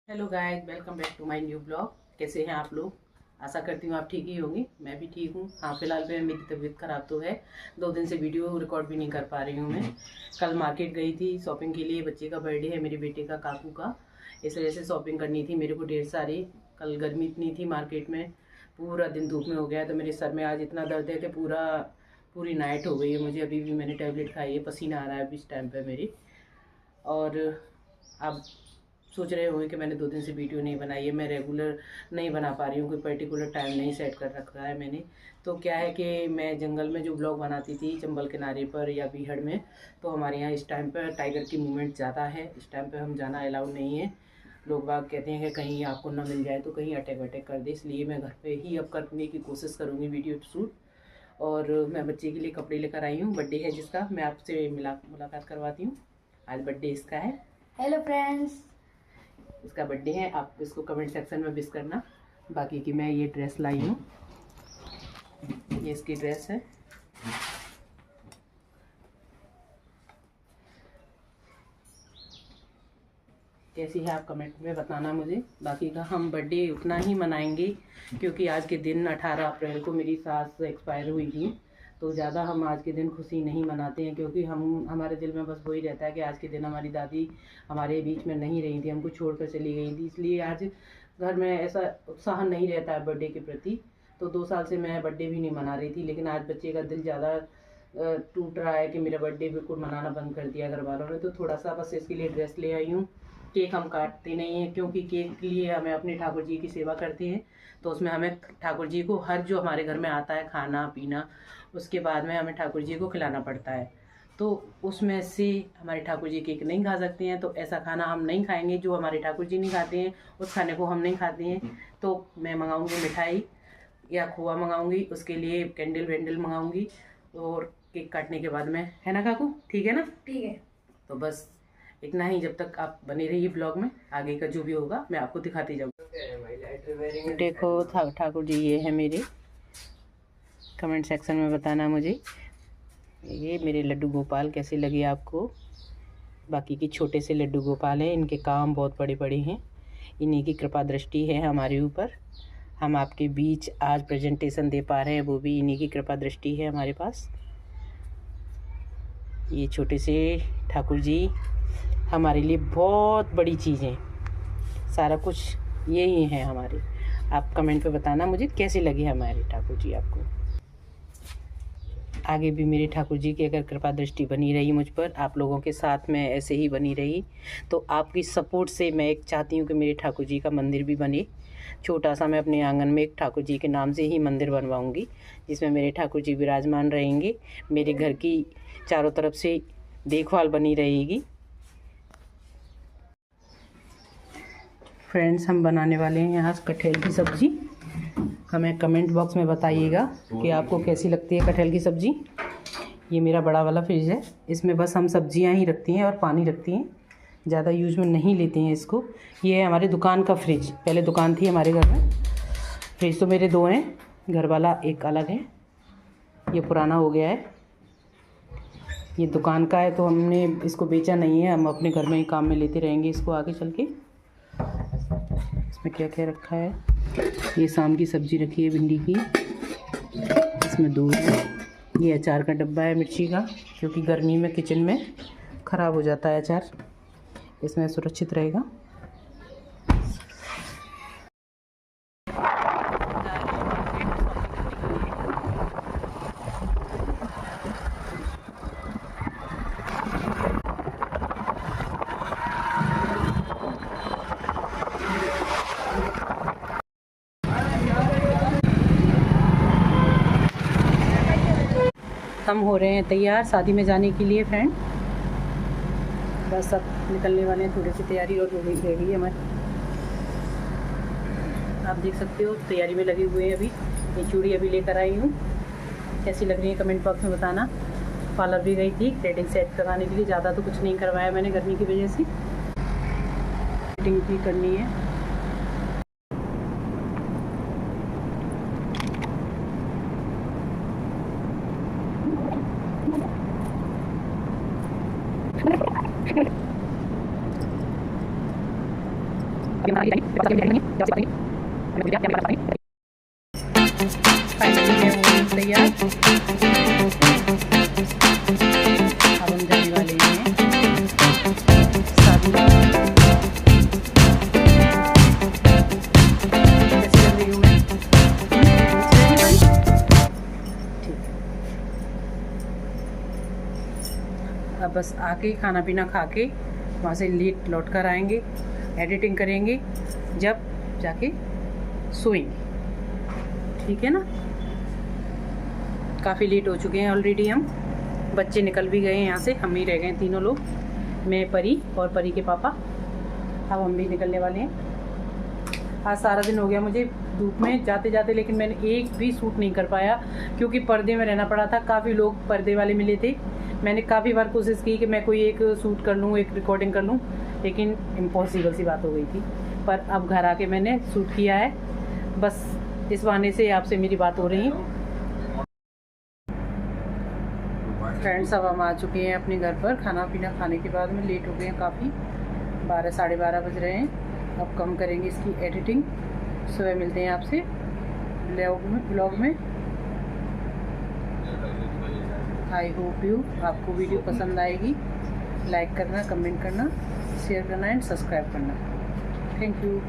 Hello guys, welcome back to my new blog. कैसे हैं आप लोग? आशा करती हूँ आप ठीक ही होंगे। मैं भी ठीक हूँ। हाँ, फिलहाल में मेरी तबीयत ख़राब तो है। 2 दिन से वीडियो रिकॉर्ड भी नहीं कर पा रही हूँ मैं। कल मार्केट गई थी शॉपिंग के लिए। बच्चे का बर्थडे है, मेरे बेटे का, काकू का। इस वजह से शॉपिंग करनी थी मेरे को ढेर सारी। कल गर्मी इतनी थी मार्केट में, पूरा दिन धूप में हो गया। तो मेरे सर में आज इतना दर्द है कि पूरी नाइट हो गई है मुझे। अभी भी मैंने टैबलेट खाई है, पसीना आ रहा है अभी इस टाइम पर मेरी। और अब सोच रहे होंगे कि मैंने 2 दिन से वीडियो नहीं बनाई है। मैं रेगुलर नहीं बना पा रही हूँ, कोई पर्टिकुलर टाइम नहीं सेट कर रखा है मैंने। तो क्या है कि मैं जंगल में जो ब्लॉग बनाती थी चंबल किनारे पर या बीहड़ में, तो हमारे यहाँ इस टाइम पर टाइगर की मूवमेंट ज़्यादा है। इस टाइम पर हम जाना अलाउड नहीं है। लोग बाग कहते हैं कि कहीं आपको ना मिल जाए तो कहीं अटैक वटैक कर दे, इसलिए मैं घर पे ही अब करने की कोशिश करूँगी वीडियो शूट। और मैं बच्चे के लिए कपड़े लेकर आई हूँ। बर्थडे है जिसका, मैं आपसे मुलाकात करवाती हूँ। आज बर्थडे इसका है। Hello friends. इसका बर्थडे है। आप इसको कमेंट सेक्शन में विश करना। बाकी की मैं ये ड्रेस लाई हूँ, ये इसकी ड्रेस है। कैसी है आप कमेंट में बताना मुझे। बाकी का हम बर्थडे उतना ही मनाएंगे क्योंकि आज के दिन 18 अप्रैल को मेरी सास एक्सपायर हुई थी। तो ज़्यादा हम आज के दिन खुशी नहीं मनाते हैं क्योंकि हमारे दिल में बस वही रहता है कि आज के दिन हमारी दादी हमारे बीच में नहीं रही थी, हमको छोड़कर चली गई थी। इसलिए आज घर में ऐसा उत्साह नहीं रहता है बर्थडे के प्रति। तो 2 साल से मैं बर्थडे भी नहीं मना रही थी, लेकिन आज बच्चे का दिल ज़्यादा टूट रहा है कि मेरा बर्थडे बिल्कुल मनाना बंद कर दिया घर वालों ने। तो थोड़ा सा बस इसके लिए ड्रेस ले आई हूँ। केक हम काटते नहीं हैं क्योंकि केक के लिए हमें अपने ठाकुर जी की सेवा करते हैं। तो उसमें हमें ठाकुर जी को हर जो हमारे घर में आता है खाना पीना, उसके बाद में हमें ठाकुर जी को खिलाना पड़ता है। तो उसमें से हमारे ठाकुर जी केक नहीं खा सकते हैं, तो ऐसा खाना हम नहीं खाएंगे जो हमारे ठाकुर जी नहीं खाते हैं। उस खाने को हम नहीं खाते हैं। तो मैं मंगाऊंगी मिठाई या खोआ मंगाऊंगी, उसके लिए कैंडल वैंडल मंगाऊंगी। और केक काटने के बाद में, है ना काकू? ठीक है ना? ठीक है। तो बस इतना ही। जब तक आप बने रहिए ब्लॉग में, आगे का जो भी होगा मैं आपको दिखाती जाऊँगी। देखो ठाकुर जी ये है मेरे। कमेंट सेक्शन में बताना मुझे ये मेरे लड्डू गोपाल कैसे लगे आपको। बाकी की छोटे से लड्डू गोपाल हैं, इनके काम बहुत बड़े बड़े हैं। इन्हीं की कृपा दृष्टि है हमारे ऊपर। हम आपके बीच आज प्रेजेंटेशन दे पा रहे हैं, वो भी इन्हीं की कृपा दृष्टि है हमारे पास। ये छोटे से ठाकुर जी हमारे लिए बहुत बड़ी चीज़ है। सारा कुछ यही है हमारे। आप कमेंट पे बताना मुझे कैसे लगे हमारे ठाकुर जी आपको। आगे भी मेरे ठाकुर जी की अगर कृपा दृष्टि बनी रही मुझ पर, आप लोगों के साथ में ऐसे ही बनी रही, तो आपकी सपोर्ट से मैं एक चाहती हूँ कि मेरे ठाकुर जी का मंदिर भी बने। छोटा सा मैं अपने आंगन में एक ठाकुर जी के नाम से ही मंदिर बनवाऊँगी, जिसमें मेरे ठाकुर जी विराजमान रहेंगे। मेरे घर की चारों तरफ से देखभाल बनी रहेगी। फ्रेंड्स, हम बनाने वाले हैं यहाँ कटहल की सब्ज़ी। हमें कमेंट बॉक्स में बताइएगा कि आपको कैसी लगती है कटहल की सब्ज़ी। ये मेरा बड़ा वाला फ्रिज है, इसमें बस हम सब्जियां ही रखती हैं और पानी रखती हैं, ज़्यादा यूज़ में नहीं लेते हैं इसको। ये है हमारे दुकान का फ्रिज। पहले दुकान थी हमारे घर में। फ्रिज तो मेरे 2 हैं, घर वाला एक अलग है। ये पुराना हो गया है, ये दुकान का है, तो हमने इसको बेचा नहीं है। हम अपने घर में ही काम में लेते रहेंगे इसको आगे चल के। इसमें क्या क्या रखा है, ये शाम की सब्ज़ी रखी है भिंडी की, इसमें दूध है। ये अचार का डब्बा है मिर्ची का, क्योंकि गर्मी में किचन में ख़राब हो जाता है अचार, इसमें सुरक्षित रहेगा। हम हो रहे हैं तैयार शादी में जाने के लिए फ्रेंड। बस अब निकलने वाले हैं, थोड़ी सी तैयारी और हो गई है हमारी। आप देख सकते हो तैयारी में लगे हुए हैं अभी। ये चूड़ी अभी लेकर आई हूँ, कैसी लग रही है कमेंट बॉक्स में बताना। पार्लर भी गई थी थ्रेडिंग सेट कराने के लिए, ज़्यादा तो कुछ नहीं करवाया मैंने गर्मी की वजह से। थ्रेडिंग भी करनी है। फाइनली है वो तैयार। अब हम जाने वाले हैं शादी में। कैसी लग रही हूँ मैं? ठीक। अब बस आके खाना पीना खा के वहाँ से लेट लौट कर आएंगे, एडिटिंग करेंगे, जब जाके सोएंगे। ठीक है ना? काफ़ी लेट हो चुके हैं ऑलरेडी हम। बच्चे निकल भी गए हैं यहाँ से, हम ही रह गए तीनों लोग, मैं, परी और परी के पापा। अब हम भी निकलने वाले हैं। आज सारा दिन हो गया मुझे धूप में जाते जाते, लेकिन मैंने एक भी शूट नहीं कर पाया क्योंकि पर्दे में रहना पड़ा था। काफ़ी लोग पर्दे वाले मिले थे। मैंने काफ़ी बार कोशिश की कि मैं कोई एक शूट कर लूँ, एक रिकॉर्डिंग कर लूँ, लेकिन इम्पॉसिबल सी बात हो गई थी। पर अब घर आके मैंने शूट किया है। बस इस बहाने से आपसे मेरी बात हो रही है। फ्रेंड्स, अब हम आ चुके हैं अपने घर पर। खाना पीना खाने के बाद में लेट हो गए हैं काफ़ी, 12 साढ़े 12 बज रहे हैं। अब कम करेंगे इसकी एडिटिंग। सुबह मिलते हैं आपसे ब्लॉग में। आई होप यू आपको वीडियो पसंद आएगी। लाइक करना, कमेंट करना, शेयर करना एंड सब्सक्राइब करना। Thank you.